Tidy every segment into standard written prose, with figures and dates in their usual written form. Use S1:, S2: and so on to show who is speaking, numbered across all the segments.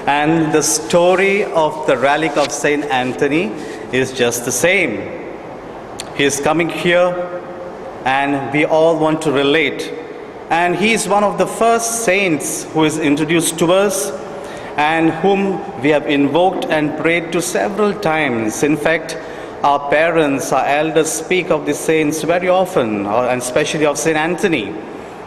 S1: And the story of the relic of Saint Anthony is just the same. He is coming here and we all want to relate. And he is one of the first saints who is introduced to us and whom we have invoked and prayed to several times. In fact, our parents, our elders speak of the saints very often, and especially of Saint Anthony.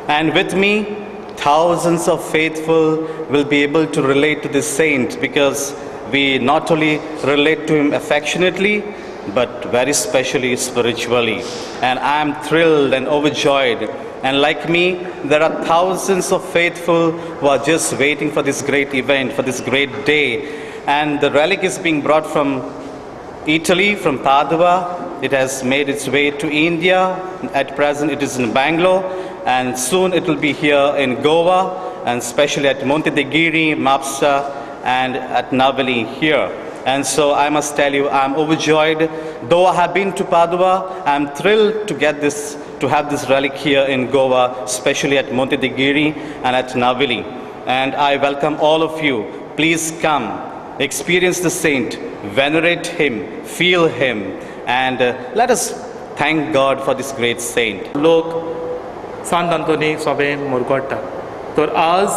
S1: And with me, thousands of faithful will be able to relate to this saint because we not only relate to him affectionately, but very specially spiritually. And I am thrilled and overjoyed. And like me, there are thousands of faithful who are just waiting for this great event, for this great day. And the relic is being brought from Italy, from Padua. It has made its way to India. At present, it is in Bangalore. And soon it will be here in Goa, and especially at Monte de Giri, Mapsa, and at Navelim here. And so I must tell you, I'm overjoyed. Though I have been to Padua, I'm thrilled to have this relic here in Goa, especially at Monte de Giri and at Navelim. And I welcome all of you. Please come, experience the saint, venerate him, feel him, and let us thank God for this great saint.
S2: लोक सांत आंतोनी सोबे मुरगोडटा. तर आज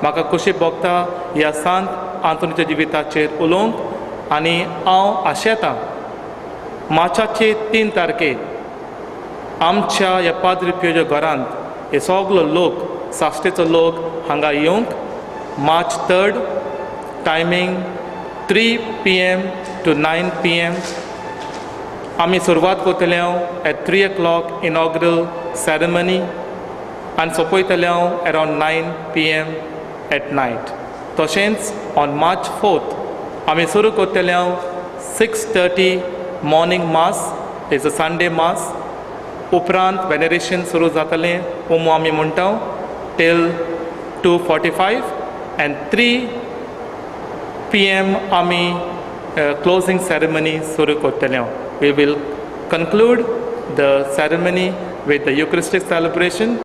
S2: म्हाका खोशी भोगता ह्या सांत आंतोनीच्या जिविताचेर उलोवंक आनी हांव आशेतां मार्चाचे 3 तारखेक आमच्या ह्या पाद्री पियोच्या घरांत हे सगलो लोक साश्टेचो लोक हांगा येवंक March 3rd timing 3 PM to 9 PM आमी सुरवात करतले at 3 o'clock inaugural ceremony and सोंपयतले around 9 PM at night. तशेंच on March 4th आमी सुरू करतले 6:30 morning mass is a Sunday mass. उपरांत veneration सुरू जातलें उमो आमी म्हणटा till 2:45 and 3 PM आमी closing ceremony सुरू करतले. We will conclude the ceremony with the Eucharistic celebration.